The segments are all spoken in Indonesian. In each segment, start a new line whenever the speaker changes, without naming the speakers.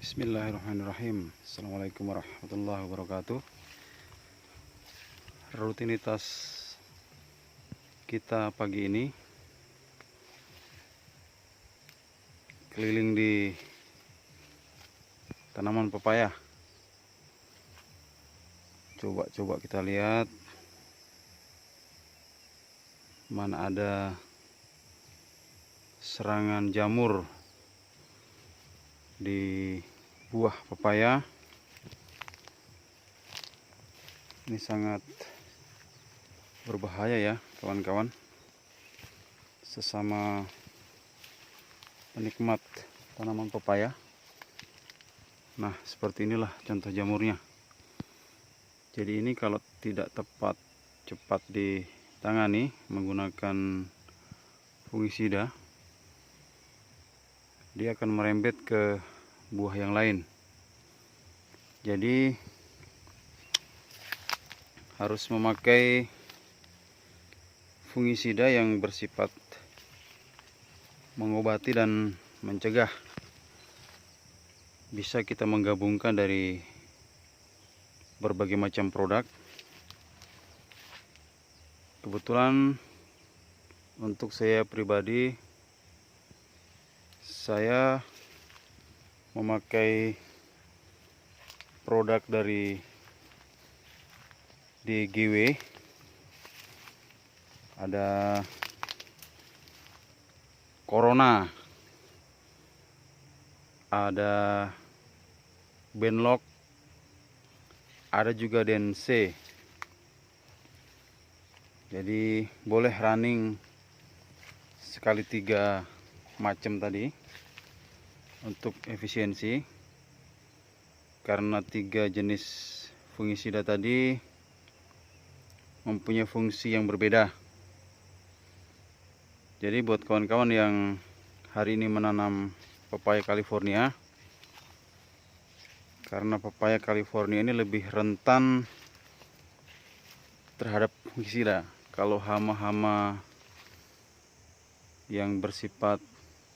Bismillahirrahmanirrahim. Assalamualaikum warahmatullahi wabarakatuh. Rutinitas kita pagi ini keliling di tanaman pepaya. Coba kita lihat mana ada serangan jamur di buah pepaya. Ini sangat berbahaya ya kawan-kawan, sesama penikmat tanaman pepaya. Nah, seperti inilah contoh jamurnya. Jadi ini kalau tidak tepat cepat ditangani menggunakan fungisida, dia akan merembet ke buah yang lain. Jadi harus memakai fungisida yang bersifat mengobati dan mencegah. Bisa kita menggabungkan dari berbagai macam produk. Kebetulan untuk saya pribadi, saya memakai produk dari DGW. Ada Corona, ada Benlock, ada juga Dense. Jadi boleh running sekali 3 macam tadi untuk efisiensi, karena 3 jenis fungisida tadi mempunyai fungsi yang berbeda. Jadi buat kawan-kawan yang hari ini menanam pepaya California, karena pepaya California ini lebih rentan terhadap fungisida. Kalau hama-hama yang bersifat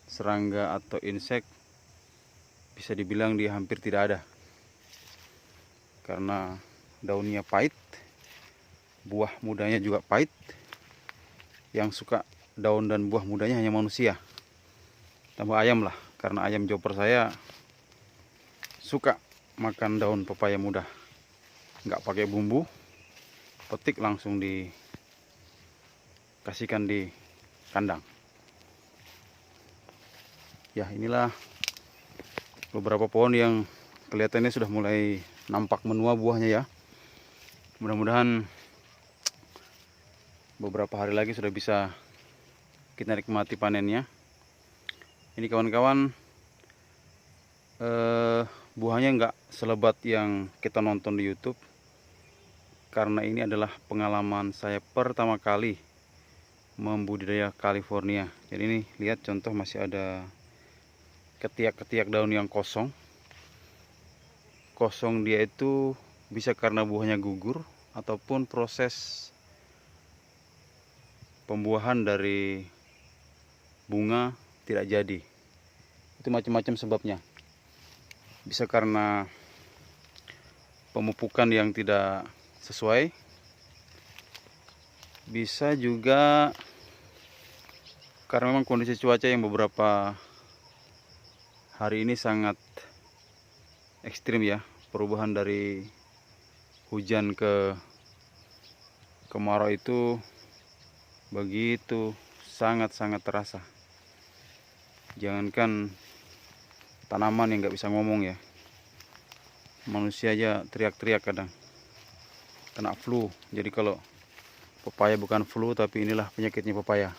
serangga atau insek, bisa dibilang dia hampir tidak ada, karena daunnya pahit, buah mudanya juga pahit. Yang suka daun dan buah mudanya hanya manusia, tambah ayam lah, karena ayam joper saya suka makan daun pepaya muda. Nggak pakai bumbu, petik langsung dikasihkan di kandang. Ya, inilah beberapa pohon yang kelihatannya sudah mulai nampak menua buahnya ya. Mudah-mudahan beberapa hari lagi sudah bisa kita nikmati panennya. Ini kawan-kawan, buahnya nggak selebat yang kita nonton di YouTube, karena ini adalah pengalaman saya pertama kali membudidaya California. Jadi ini lihat contoh, masih ada ketiak-ketiak daun yang kosong. Kosong dia itu bisa karena buahnya gugur ataupun proses pembuahan dari bunga tidak jadi. Itu macam-macam sebabnya. Bisa karena pemupukan yang tidak sesuai, bisa juga karena memang kondisi cuaca yang beberapa hari ini sangat ekstrim ya. Perubahan dari hujan ke kemarau itu begitu sangat-sangat terasa. Jangankan tanaman yang nggak bisa ngomong ya, manusia aja teriak-teriak kadang kena flu. Jadi kalau pepaya bukan flu, tapi inilah penyakitnya pepaya.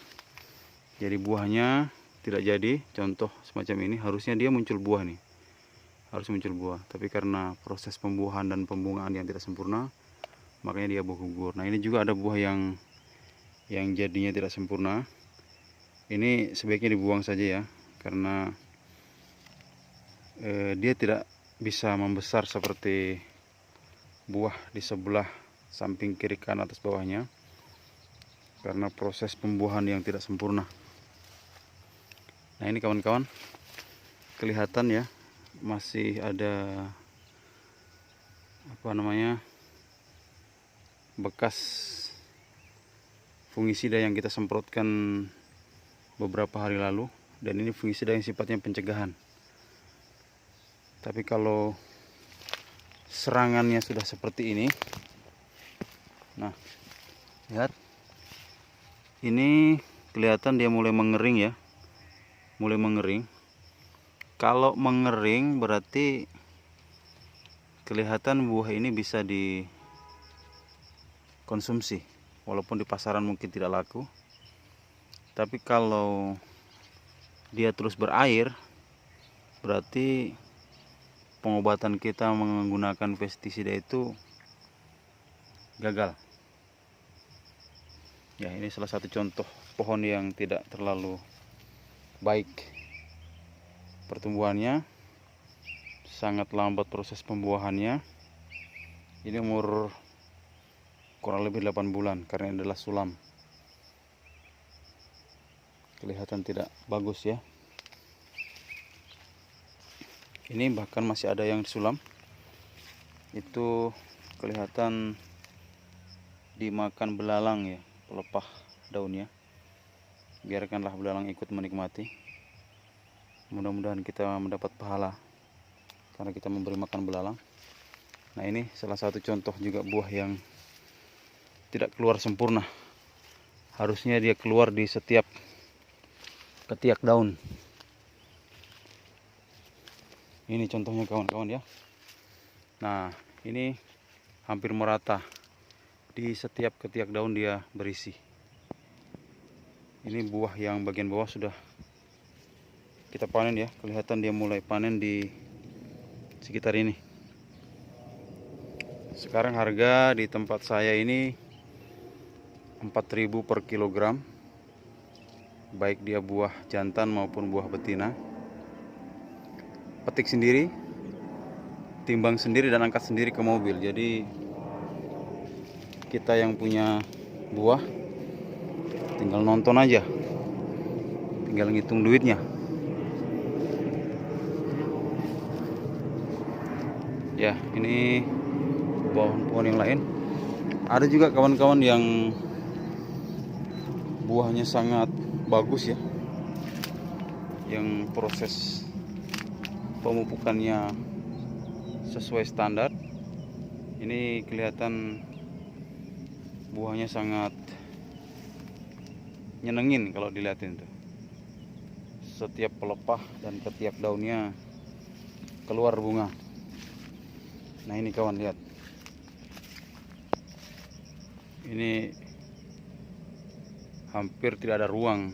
Jadi buahnya tidak jadi, contoh semacam ini, harusnya dia muncul buah nih, harus muncul buah, tapi karena proses pembuahan dan pembungaan yang tidak sempurna, makanya dia gugur. Nah, ini juga ada buah yang jadinya tidak sempurna. Ini sebaiknya dibuang saja ya, karena dia tidak bisa membesar seperti buah di sebelah samping kiri kanan atas bawahnya, karena proses pembuahan yang tidak sempurna. Nah, ini kawan-kawan, kelihatan ya, masih ada bekas fungisida yang kita semprotkan beberapa hari lalu, dan ini fungisida yang sifatnya pencegahan. Tapi kalau serangannya sudah seperti ini, nah lihat, ini kelihatan dia mulai mengering ya, mulai mengering. Kalau mengering berarti kelihatan buah ini bisa dikonsumsi, walaupun di pasaran mungkin tidak laku. Tapi kalau dia terus berair, berarti pengobatan kita menggunakan pestisida itu gagal. Ya, ini salah satu contoh pohon yang tidak terlalu baik pertumbuhannya, sangat lambat proses pembuahannya. Ini umur kurang lebih 8 bulan karena ini adalah sulam. Kelihatan tidak bagus ya. Ini bahkan masih ada yang disulam. Itu kelihatan dimakan belalang ya, pelepah daunnya. Biarkanlah belalang ikut menikmati. Mudah-mudahan kita mendapat pahala karena kita memberi makan belalang. Nah, ini salah satu contoh juga buah yang tidak keluar sempurna. Harusnya dia keluar di setiap ketiak daun. Ini contohnya kawan-kawan ya. Nah, ini hampir merata. Di setiap ketiak daun dia berisi. Ini buah yang bagian bawah sudah kita panen ya. Kelihatan dia mulai panen di sekitar ini. Sekarang harga di tempat saya ini 4.000 per kilogram, baik dia buah jantan maupun buah betina. Petik sendiri, timbang sendiri, dan angkat sendiri ke mobil. Jadi kita yang punya buah tinggal nonton aja, tinggal ngitung duitnya. Ya, ini pohon-pohon yang lain. Ada juga kawan-kawan yang buahnya sangat bagus ya, yang proses pemupukannya sesuai standar. Ini kelihatan buahnya sangat nyenengin kalau dilihatin tuh. Setiap pelepah dan ketiak daunnya keluar bunga. Nah, ini kawan, lihat. Ini hampir tidak ada ruang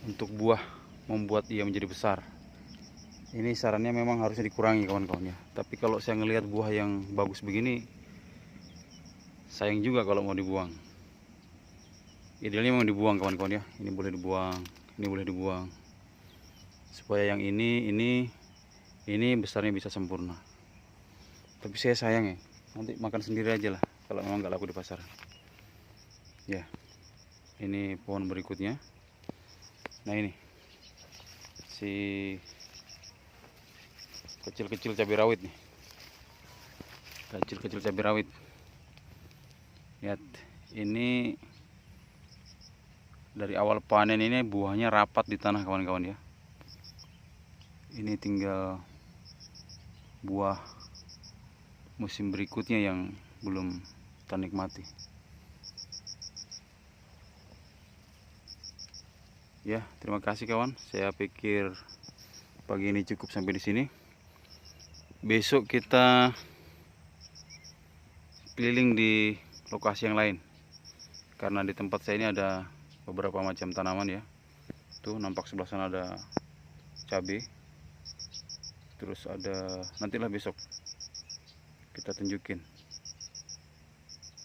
untuk buah membuat ia menjadi besar. Ini sarannya memang harusnya dikurangi kawan-kawan ya. Tapi kalau saya ngelihat buah yang bagus begini, sayang juga kalau mau dibuang. Idealnya memang dibuang kawan-kawan ya. Ini boleh dibuang, ini boleh dibuang, supaya yang ini besarnya bisa sempurna. Tapi saya sayang ya, nanti makan sendiri aja lah kalau memang nggak laku di pasar. Ya, ini pohon berikutnya. Nah, ini si kecil-kecil cabai rawit nih, kecil-kecil cabai rawit. Lihat, ini dari awal panen ini buahnya rapat di tanah kawan-kawan ya. Ini tinggal buah musim berikutnya yang belum kita nikmati. Ya, terima kasih kawan. Saya pikir pagi ini cukup sampai di sini. Besok kita keliling di lokasi yang lain. Karena di tempat saya ini ada beberapa macam tanaman ya. Tuh nampak sebelah sana ada cabai. Terus ada, nantilah besok kita tunjukin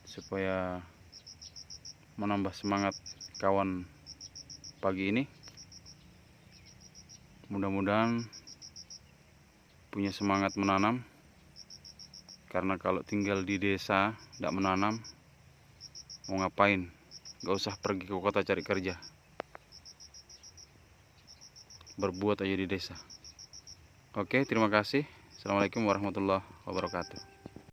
supaya menambah semangat kawan pagi ini. Mudah-mudahan punya semangat menanam, karena kalau tinggal di desa tidak menanam, mau ngapain? Gak usah pergi ke kota cari kerja. berbuat aja di desa. Oke, terima kasih. Assalamualaikum warahmatullahi wabarakatuh.